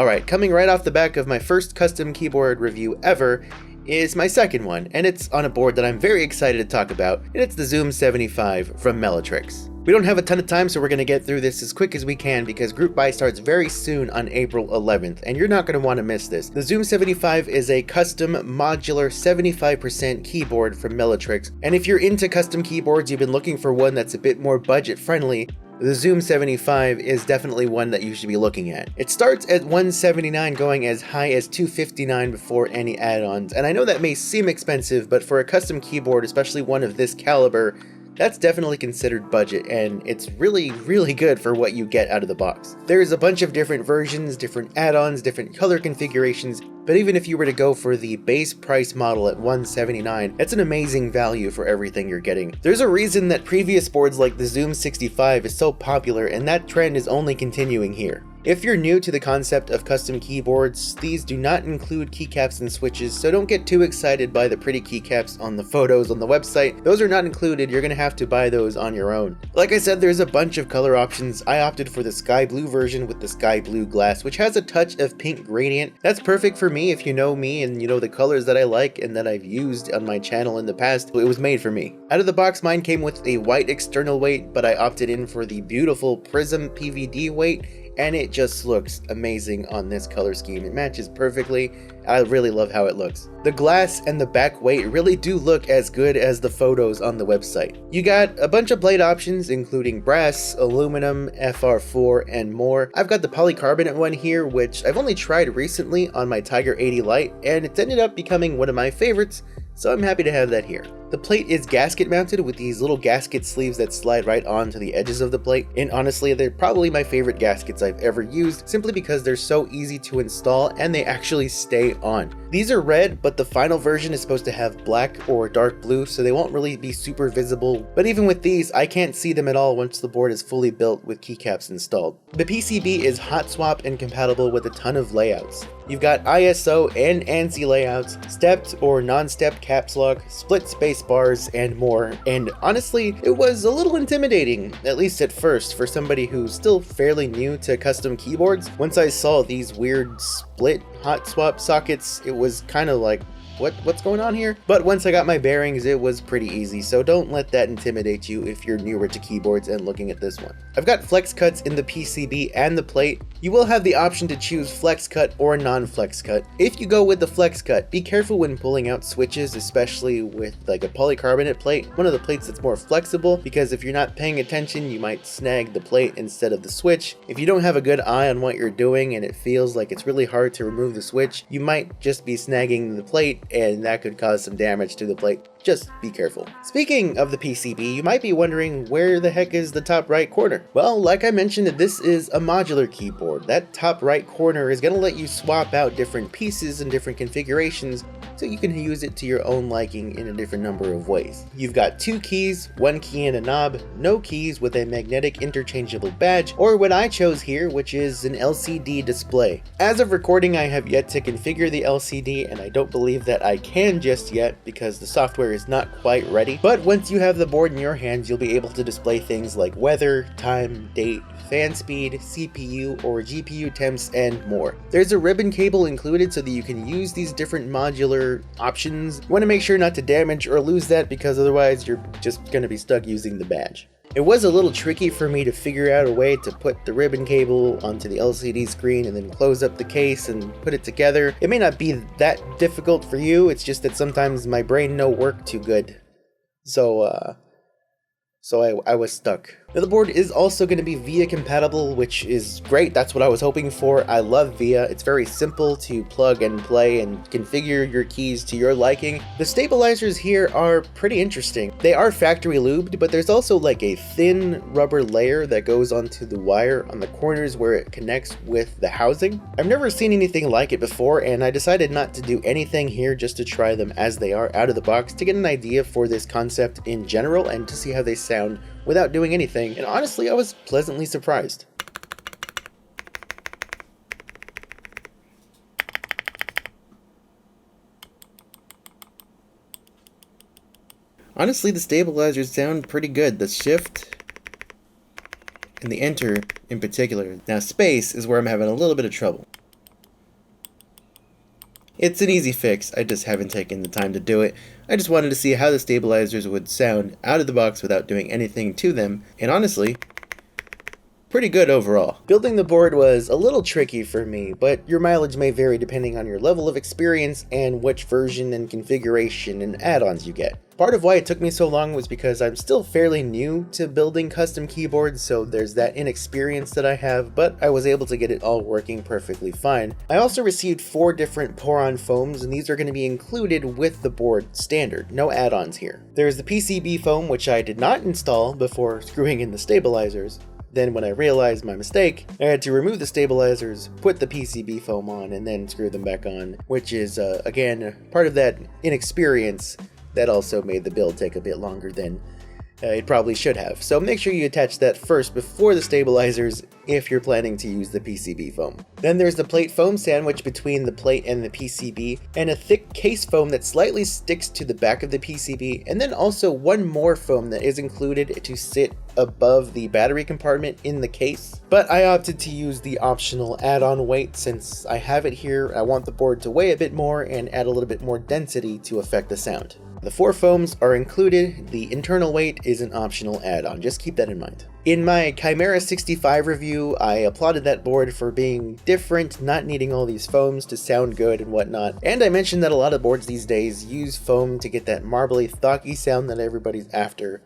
Alright, coming right off the back of my first custom keyboard review ever is my second one, and it's on a board that I'm very excited to talk about, and it's the Zoom75 from Mellatrix. We don't have a ton of time, so we're going to get through this as quick as we can because group buy starts very soon on April 11th, and you're not going to want to miss this. The Zoom75 is a custom modular 75% keyboard from Mellatrix, and if you're into custom keyboards, you've been looking for one that's a bit more budget friendly, the Zoom75 is definitely one that you should be looking at. It starts at $179 going as high as $259 before any add-ons, and I know that may seem expensive, but for a custom keyboard, especially one of this caliber, that's definitely considered budget, and it's really good for what you get out of the box. There's a bunch of different versions, different add-ons, different color configurations, but even if you were to go for the base price model at $179, that's an amazing value for everything you're getting. There's a reason that previous boards like the Zoom75 is so popular, and that trend is only continuing here. If you're new to the concept of custom keyboards, these do not include keycaps and switches, so don't get too excited by the pretty keycaps on the photos on the website. Those are not included, you're going to have to buy those on your own. Like I said, there's a bunch of color options. I opted for the sky blue version with the sky blue glass, which has a touch of pink gradient. That's perfect for me if you know me and you know the colors that I like and that I've used on my channel in the past. It was made for me. Out of the box, mine came with a white external weight, but I opted in for the beautiful prism PVD weight, and it just looks amazing on this color scheme. It matches perfectly. I really love how it looks. The glass and the back weight really do look as good as the photos on the website. You got a bunch of blade options including brass, aluminum, FR4, and more. I've got the polycarbonate one here, which I've only tried recently on my Tiger 80 Lite, and it's ended up becoming one of my favorites, so I'm happy to have that here. The plate is gasket mounted with these little gasket sleeves that slide right onto the edges of the plate, and honestly they're probably my favorite gaskets I've ever used simply because they're so easy to install and they actually stay on. These are red, but the final version is supposed to have black or dark blue, so they won't really be super visible, but even with these I can't see them at all once the board is fully built with keycaps installed. The PCB is Hotswap and compatible with a ton of layouts. You've got ISO and ANSI layouts, stepped or non-stepped caps lock, split space bars, and more, and honestly, it was a little intimidating, at least at first, for somebody who's still fairly new to custom keyboards. Once I saw these weird split hot swap sockets, it was kind of like, what's going on here? But once I got my bearings, it was pretty easy, so don't let that intimidate you if you're newer to keyboards and looking at this one. I've got flex cuts in the PCB and the plate. You will have the option to choose flex cut or non-flex cut. If you go with the flex cut, be careful when pulling out switches, especially with like a polycarbonate plate, one of the plates that's more flexible, because if you're not paying attention, you might snag the plate instead of the switch. If you don't have a good eye on what you're doing and it feels like it's really hard to remove the switch, you might just be snagging the plate, and that could cause some damage to the plate. Just be careful. Speaking of the PCB, you might be wondering where the heck is the top right corner? Well, like I mentioned, this is a modular keyboard. That top right corner is going to let you swap out different pieces and different configurations so you can use it to your own liking in a different number of ways. You've got 2 keys, 1 key and a knob, no keys with a magnetic interchangeable badge, or what I chose here, which is an LCD display. As of recording, I have yet to configure the LCD, and I don't believe that I can just yet because the software is not quite ready. But once you have the board in your hands, you'll be able to display things like weather, time, date, fan speed, CPU or GPU temps, and more. There's a ribbon cable included so that you can use these different modular options. You want to make sure not to damage or lose that, because otherwise you're just going to be stuck using the badge. It was a little tricky for me to figure out a way to put the ribbon cable onto the LCD screen and then close up the case and put it together. It may not be that difficult for you, it's just that sometimes my brain don't work too good. So I was stuck. Now, the board is also going to be VIA compatible, which is great. That's what I was hoping for. I love VIA. It's very simple to plug and play and configure your keys to your liking. The stabilizers here are pretty interesting. They are factory lubed, but there's also like a thin rubber layer that goes onto the wire on the corners where it connects with the housing. I've never seen anything like it before, and I decided not to do anything here, just to try them as they are out of the box to get an idea for this concept in general and to see how they sound without doing anything, and honestly I was pleasantly surprised. Honestly, the stabilizers sound pretty good. The shift and the enter in particular. Now space is where I'm having a little bit of trouble. It's an easy fix, I just haven't taken the time to do it. I just wanted to see how the stabilizers would sound out of the box without doing anything to them, and honestly, pretty good overall. Building the board was a little tricky for me, but your mileage may vary depending on your level of experience and which version and configuration and add-ons you get. Part of why it took me so long was because I'm still fairly new to building custom keyboards, so there's that inexperience that I have, but I was able to get it all working perfectly fine. I also received 4 different pour-on foams, and these are going to be included with the board standard, no add-ons here. There's the PCB foam, which I did not install before screwing in the stabilizers. Then when I realized my mistake, I had to remove the stabilizers, put the PCB foam on, and then screw them back on, which is, again, part of that inexperience that also made the build take a bit longer than it probably should have. So make sure you attach that first before the stabilizers if you're planning to use the PCB foam. Then there's the plate foam sandwich between the plate and the PCB, and a thick case foam that slightly sticks to the back of the PCB, and then also one more foam that is included to sit above the battery compartment in the case. But I opted to use the optional add-on weight since I have it here. I want the board to weigh a bit more and add a little bit more density to affect the sound. The 4 foams are included, the internal weight is an optional add-on, just keep that in mind. In my Chimera 65 review, I applauded that board for being different, not needing all these foams to sound good and whatnot, and I mentioned that a lot of boards these days use foam to get that marbly, thocky sound that everybody's after.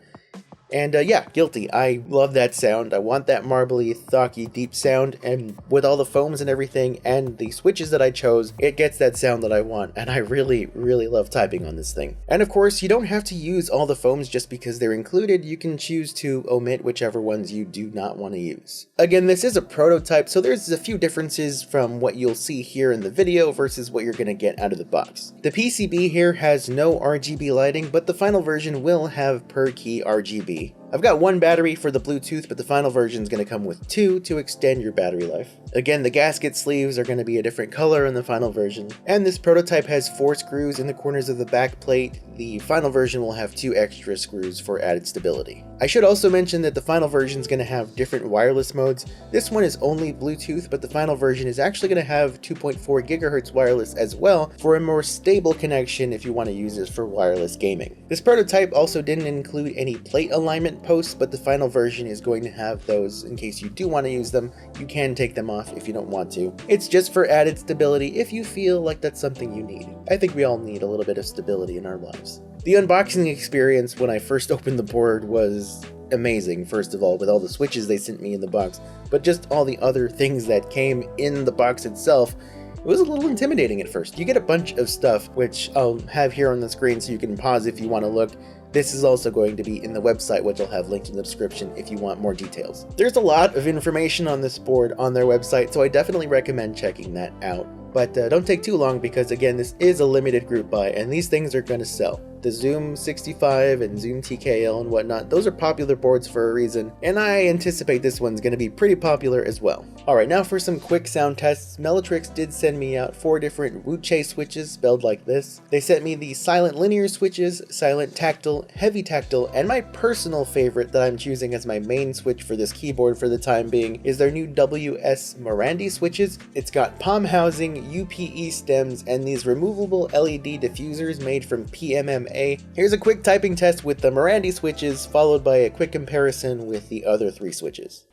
And yeah, guilty. I love that sound. I want that marbly, thocky, deep sound, and with all the foams and everything and the switches that I chose, it gets that sound that I want, and I really, really love typing on this thing. And of course, you don't have to use all the foams just because they're included. You can choose to omit whichever ones you do not want to use. Again, this is a prototype, so there's a few differences from what you'll see here in the video versus what you're going to get out of the box. The PCB here has no RGB lighting, but the final version will have per key RGB. I've got 1 battery for the Bluetooth, but the final version is going to come with 2 to extend your battery life. Again, the gasket sleeves are going to be a different color in the final version. And this prototype has 4 screws in the corners of the back plate. The final version will have 2 extra screws for added stability. I should also mention that the final version is going to have different wireless modes. This one is only Bluetooth, but the final version is actually going to have 2.4 GHz wireless as well for a more stable connection if you want to use this for wireless gaming. This prototype also didn't include any plate alignment posts, but the final version is going to have those in case you do want to use them. You can take them off if you don't want to. It's just for added stability if you feel like that's something you need. I think we all need a little bit of stability in our lives. The unboxing experience when I first opened the board was amazing, first of all, with all the switches they sent me in the box, but just all the other things that came in the box itself. It was a little intimidating at first. You get a bunch of stuff, which I'll have here on the screen so you can pause if you want to look. This is also going to be in the website, which I'll have linked in the description if you want more details. There's a lot of information on this board on their website, so I definitely recommend checking that out. But don't take too long because, again, this is a limited group buy, and these things are going to sell. The Zoom75 and Zoom TKL and whatnot, those are popular boards for a reason, and I anticipate this one's going to be pretty popular as well. Alright, now for some quick sound tests. Melitrix did send me out 4 different Wuche switches spelled like this. They sent me the silent linear switches, silent tactile, heavy tactile, and my personal favorite that I'm choosing as my main switch for this keyboard for the time being is their new WS Marandi switches. It's got palm housing, UPE stems, and these removable LED diffusers made from PMMA. Here's a quick typing test with the Marandi switches, followed by a quick comparison with the other 3 switches.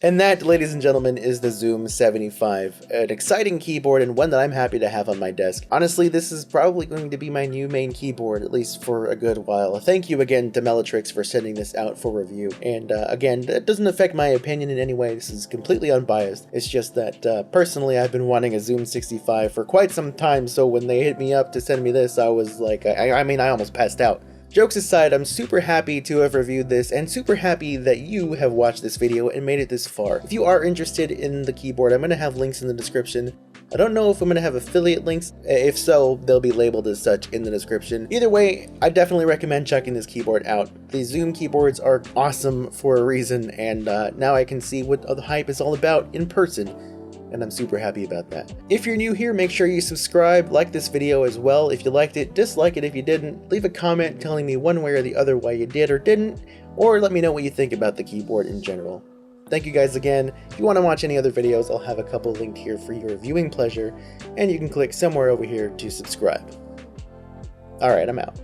And that, ladies and gentlemen, is the Zoom75, an exciting keyboard and one that I'm happy to have on my desk. Honestly, this is probably going to be my new main keyboard, at least for a good while. Thank you again to Melitrix for sending this out for review. And again, that doesn't affect my opinion in any way. This is completely unbiased. It's just that personally, I've been wanting a Zoom65 for quite some time, so when they hit me up to send me this, I was like, I mean, I almost passed out. Jokes aside, I'm super happy to have reviewed this and super happy that you have watched this video and made it this far. If you are interested in the keyboard, I'm going to have links in the description. I don't know if I'm going to have affiliate links. If so, they'll be labeled as such in the description. Either way, I definitely recommend checking this keyboard out. These Zoom keyboards are awesome for a reason, and now I can see what the hype is all about in person, and I'm super happy about that. If you're new here, make sure you subscribe, like this video as well if you liked it, dislike it if you didn't, leave a comment telling me one way or the other why you did or didn't, or let me know what you think about the keyboard in general. Thank you guys again. If you want to watch any other videos, I'll have a couple linked here for your viewing pleasure, and you can click somewhere over here to subscribe. Alright, I'm out.